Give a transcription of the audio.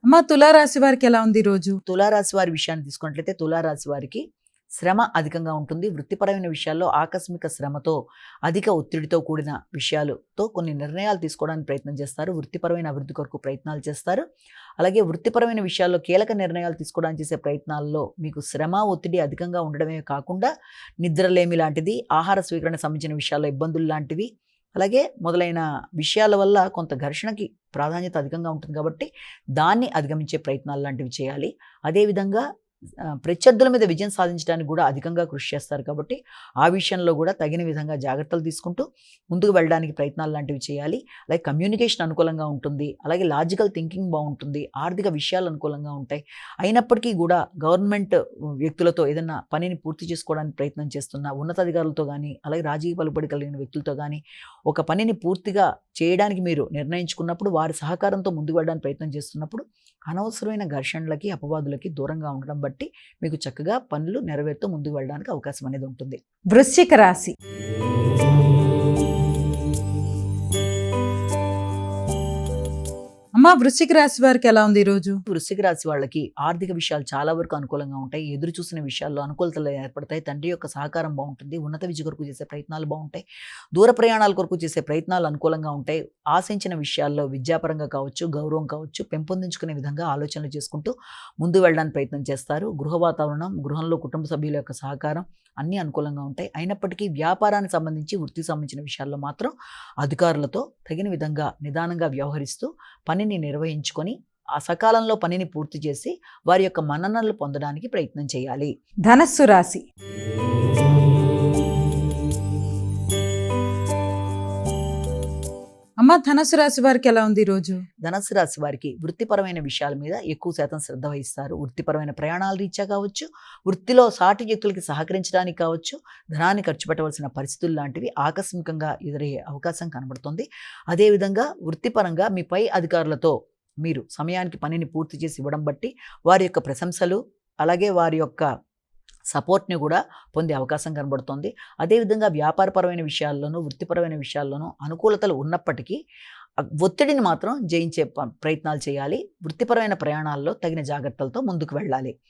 అమ్మ తులారాశి వారికి ఎలా ఉంది ఈ రోజు? తులారాశి వారి విషయాన్ని తీసుకున్నట్లయితే తులారాశి వారికి శ్రమ అధికంగా ఉంటుంది. వృత్తిపరమైన విషయాల్లో ఆకస్మిక శ్రమతో, అధిక ఒత్తిడితో కూడిన విషయాలతో కొన్ని నిర్ణయాలు తీసుకోవడానికి ప్రయత్నం చేస్తారు. వృత్తిపరమైన అభివృద్ధి కొరకు ప్రయత్నాలు చేస్తారు. అలాగే వృత్తిపరమైన విషయాల్లో కీలక నిర్ణయాలు తీసుకోవడానికి చేసే ప్రయత్నాల్లో మీకు శ్రమ, ఒత్తిడి అధికంగా ఉండడమే కాకుండా నిద్రలేమి లాంటిది, ఆహార స్వీకరణ సంబంధించిన విషయాల్లో ఇబ్బందులు లాంటివి, అలాగే మొదలైన విషయాల వల్ల కొంత ఘర్షణకి ప్రాధాన్యత అధికంగా ఉంటుంది కాబట్టి దాన్ని అధిగమించే ప్రయత్నాలు లాంటివి చేయాలి. అదేవిధంగా ప్రత్యర్థుల మీద విజయం సాధించడానికి కూడా అధికంగా కృషి చేస్తారు కాబట్టి ఆ విషయంలో కూడా తగిన విధంగా జాగ్రత్తలు తీసుకుంటూ ముందుకు వెళ్ళడానికి ప్రయత్నాలు లాంటివి చేయాలి. అలాగే కమ్యూనికేషన్ అనుకూలంగా ఉంటుంది. అలాగే లాజికల్ థింకింగ్ బాగుంటుంది. ఆర్థిక విషయాలు అనుకూలంగా ఉంటాయి. అయినప్పటికీ కూడా గవర్నమెంట్ వ్యక్తులతో ఏదైనా పనిని పూర్తి చేసుకోవడానికి ప్రయత్నం చేస్తున్న ఉన్నతాధికారులతో కానీ, అలాగే రాజకీయ పలుబడి కలిగిన వ్యక్తులతో కానీ ఒక పనిని పూర్తిగా చేయడానికి మీరు నిర్ణయించుకున్నప్పుడు వారి సహకారంతో ముందుకు వెళ్ళడానికి ప్రయత్నం చేస్తున్నప్పుడు అనవసరమైన ఘర్షణలకి, అపవాదులకి దూరంగా ఉండడం బట్టి మీకు చక్కగా పనులు నెరవేరుతూ ముందుకు వెళ్ళడానికి అవకాశం అనేది ఉంటుంది. వృశ్చిక రాశి. అమ్మ వృశ్చిక రాశి వారికి ఎలా ఉంది ఈ రోజు? వృశ్చిక రాశి వాళ్ళకి ఆర్థిక విషయాలు చాలా వరకు అనుకూలంగా ఉంటాయి. ఎదురు చూసిన విషయాల్లో అనుకూలతలు ఏర్పడతాయి. తండ్రి యొక్క సహకారం బాగుంటుంది. ఉన్నత విద్య కొరకు చేసే ప్రయత్నాలు బాగుంటాయి. దూర ప్రయాణాల కొరకు చేసే ప్రయత్నాలు అనుకూలంగా ఉంటాయి. ఆశించిన విషయాల్లో విద్యాపరంగా కావచ్చు, గౌరవం కావచ్చు, పెంపొందించుకునే విధంగా ఆలోచనలు చేసుకుంటూ ముందు వెళ్ళడానికి ప్రయత్నం చేస్తారు. గృహ వాతావరణం, గృహంలో కుటుంబ సభ్యుల యొక్క సహకారం అన్నీ అనుకూలంగా ఉంటాయి. అయినప్పటికీ వ్యాపారానికి సంబంధించి, వృత్తికి సంబంధించిన విషయాల్లో మాత్రం అధికారులతో తగిన విధంగా నిదానంగా వ్యవహరిస్తూ పనిని నిర్వహించుకొని ఆ సకాలంలో పనిని పూర్తి చేసి వారి యొక్క మన్ననలు పొందడానికి ప్రయత్నం చేయాలి. ధనస్సు రాశి. అమ్మ ధనస్సు రాశి వారికి ఎలా ఉంది ఈ రోజు? ధనస్సు రాశి వారికి వృత్తిపరమైన విషయాల మీద ఎక్కువ శాతం శ్రద్ధ వహిస్తారు. వృత్తిపరమైన ప్రయాణాల రీత్యా కావచ్చు, వృత్తిలో సాటి వ్యక్తులకి సహకరించడానికి కావచ్చు, ధనాన్ని ఖర్చు పెట్టవలసిన పరిస్థితులు లాంటివి ఆకస్మికంగా ఎదురయ్యే అవకాశం కనబడుతుంది. అదేవిధంగా వృత్తిపరంగా మీ పై అధికారులతో మీరు సమయానికి పనిని పూర్తి చేసి ఇవ్వడం బట్టి వారి యొక్క ప్రశంసలు, అలాగే వారి యొక్క సపోర్ట్ని కూడా పొందే అవకాశం కనబడుతుంది. అదేవిధంగా వ్యాపారపరమైన విషయాల్లోనూ, వృత్తిపరమైన విషయాల్లోనూ అనుకూలతలు ఉన్నప్పటికీ ఒత్తిడిని మాత్రం జయించే ప్రయత్నాలు చేయాలి. వృత్తిపరమైన ప్రయాణాల్లో తగిన జాగ్రత్తలతో ముందుకు వెళ్ళాలి.